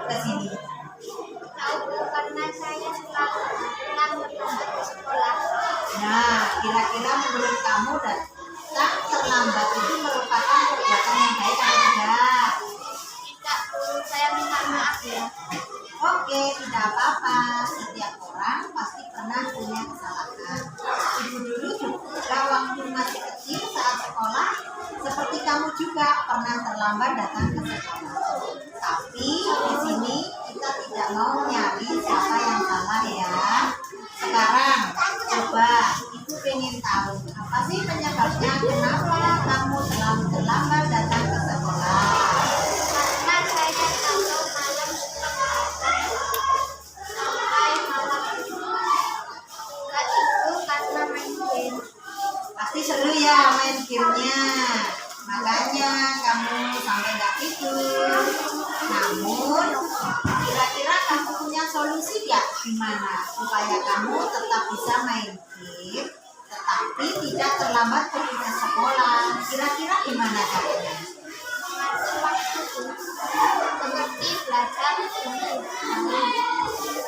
ke sini? Tahu karena saya selalu pulang terlambat ke sekolah. Nah, kira-kira menurut kamu datang terlambat itu merupakan perbuatan yang baik atau tidak? Tidak, Bu. Saya minta maaf ya. Oke, tidak apa-apa. Setiap orang pasti pernah punya kesalahan. Ibu dulu juga waktu masih kecil saat sekolah, seperti kamu juga pernah terlambat datang ke sekolah. Tapi di sini kita tidak mau nyari siapa yang salah ya. Sekarang coba ibu pengen tahu apa sih penyebabnya kenapa kamu selalu terlambat datang ke sekolah. Karena saya selalu malam sampai malam. Enggak itu karena main game. Pasti seru ya main gamenya, makanya kamu sampai nggak tidur. Namun kira-kira kamu punya solusi nggak gimana supaya kamu tetap bisa main game tetapi tidak terlambat pergi ke sekolah? Kira-kira gimana caranya? Mengatur waktu, Bu. Seperti belajar dulu,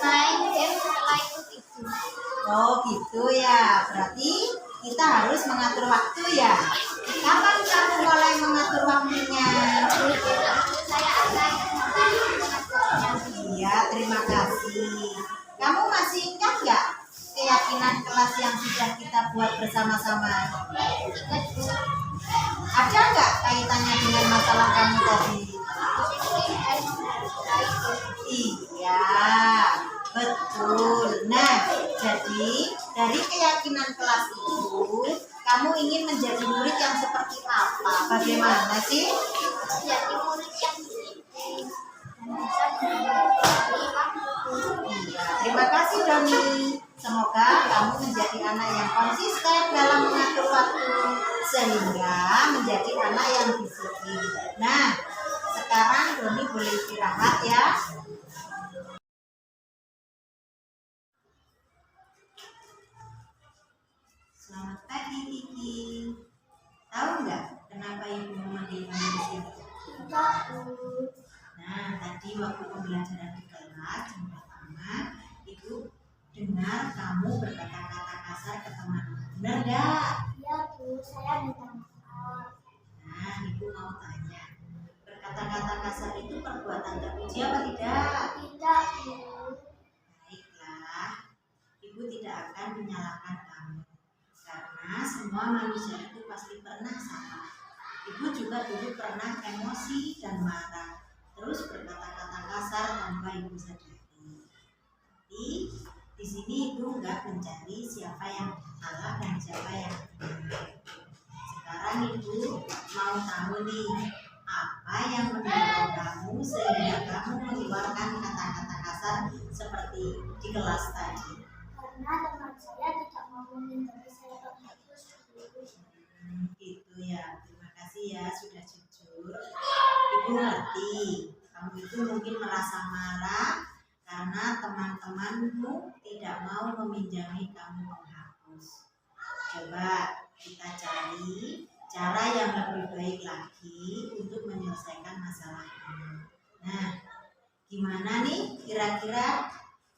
main game, setelah itu tidur. Oh gitu ya, berarti kita harus mengatur waktu ya. Kapan kamu mulai mengatur waktunya? Saya akan mengaturnya. Iya, terima kasih. Kamu masih ingat nggak keyakinan kelas yang sudah kita buat bersama-sama? Ingat, Bu. Ada nggak kaitannya dengan masalah kamu tadi? Disiplin dan memperbaiki itu. Iya, betul. Nah, jadi dari keyakinan kelas itu, kamu ingin menjadi murid yang seperti apa? Bagaimana sih? Jadi murid yang disiplin dan bisa menghadapi waktu. Iya, terima kasih Doni. Semoga kamu menjadi anak yang konsisten dalam mengatur waktu sehingga menjadi anak yang disiplin. Nah, sekarang Doni boleh istirahat ya. Selamat pagi Kiki. Tahu nggak kenapa ibu memanggil kamu di sini? Tidak, Bu. Nah, tadi waktu pembelajaran di kelas jam pertama, ibu dengar kamu berkata-kata kasar ke temanmu. Benar nggak? Iya, Bu. Saya minta maaf. Nah, ibu mau tanya, berkata-kata kasar itu perbuatan terpuji apa tidak? Tidak, Bu. Baiklah, ibu tidak akan menyalahkan kamu karena semua manusia itu pasti pernah salah. Ibu juga dulu pernah emosi dan marah, terus berkata-kata kasar tanpa ibu sadari. Tapi di sini ibu nggak mencari siapa yang salah dan siapa yang benar. Sekarang ibu mau tahu nih, apa yang mendorong kamu sehingga kamu mengeluarkan kata-kata kasar seperti di kelas tadi? Karena teman saya tidak mau menghindari saya terhapus. Gitu ya, terima kasih ya sudah jujur. Ibu ngerti, kamu itu mungkin merasa marah karena teman-temanmu tidak mau meminjami kamu penghapus. Coba kita cari cara yang lebih baik lagi untuk menyelesaikan masalah ini. Nah, gimana nih kira-kira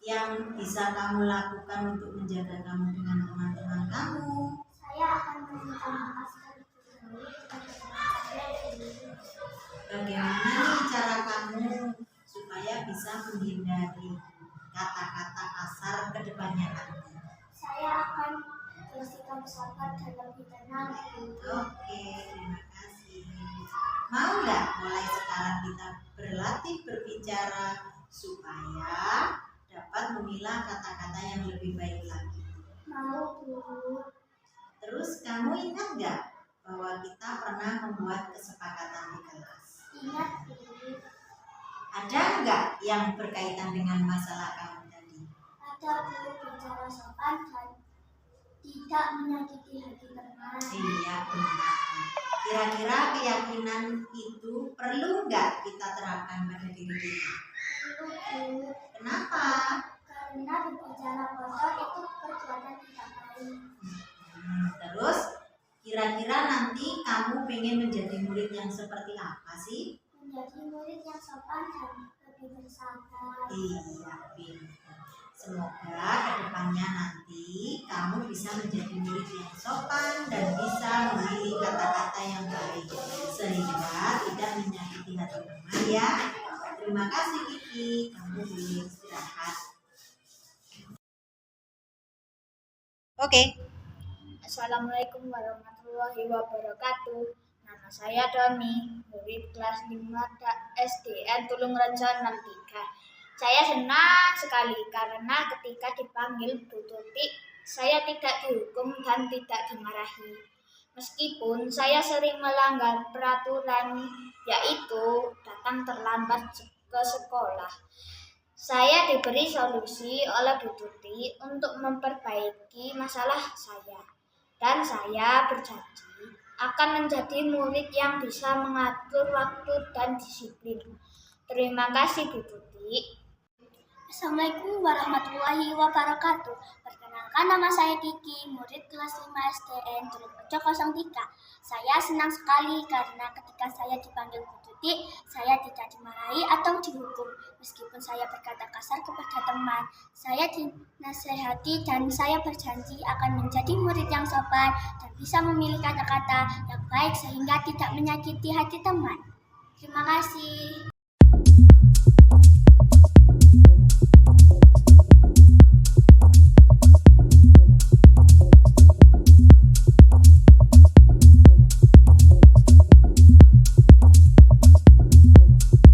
yang bisa kamu lakukan untuk menjaga kamu dengan teman-teman kamu? Saya akan meminta maaf terlebih dahulu kepada teman saya dulu. Bagaimana nih cara kamu supaya bisa menghindari kata-kata kasar ke depannya nanti? Saya akan bersikap sabar dan lebih tenang. Oke, terima kasih. Mau nggak mulai sekarang kita berlatih berbicara supaya dapat memilah kata-kata yang lebih baik lagi? Mau, Bu. Terus kamu ingat nggak bahwa kita pernah membuat kesepakatan di kelas? Ingat, Bu. Ada nggak yang berkaitan dengan masalah kamu tadi? Ada, Bu, bicara sopan dan tidak menyakiti hati teman. Iya, benar. Kira-kira keyakinan itu perlu nggak kita terapkan pada diri kita? Perlu, Bu. Kenapa? Karena berbicara kotor itu perbuatan tidak baik. Terus kira-kira nanti kamu pengen menjadi murid yang seperti apa sih? Menjadi murid yang sopan dan lebih lebih bersabar. Iya, pintar. Semoga kedepannya nanti kamu bisa menjadi murid yang sopan dan bisa memilih kata-kata yang baik sehingga tidak menyakiti hati teman ya. Terima kasih Kiki, kamu boleh istirahat. Oke. Assalamualaikum warahmatullahi wabarakatuh. Nama saya Doni, murid kelas 5 SDN Tulungrejo 63. Saya senang sekali karena ketika dipanggil Bu Tuti, saya tidak dihukum dan tidak dimarahi. Meskipun saya sering melanggar peraturan, yaitu datang terlambat ke sekolah. Saya diberi solusi oleh Bu Tuti untuk memperbaiki masalah saya. Dan saya berjanji akan menjadi murid yang bisa mengatur waktu dan disiplin. Terima kasih Bu Tuti. Assalamualaikum warahmatullahi wabarakatuh. Perkenalkan, nama saya Kiki, murid kelas 5 SDN Tulungrejo 03. Saya senang sekali karena ketika saya dipanggil Bu Tuti, saya tidak dimarahi atau dihukum. Meskipun saya berkata kasar kepada teman, saya dinasehati dan saya berjanji akan menjadi murid yang sopan dan bisa memilih kata-kata yang baik sehingga tidak menyakiti hati teman. Terima kasih.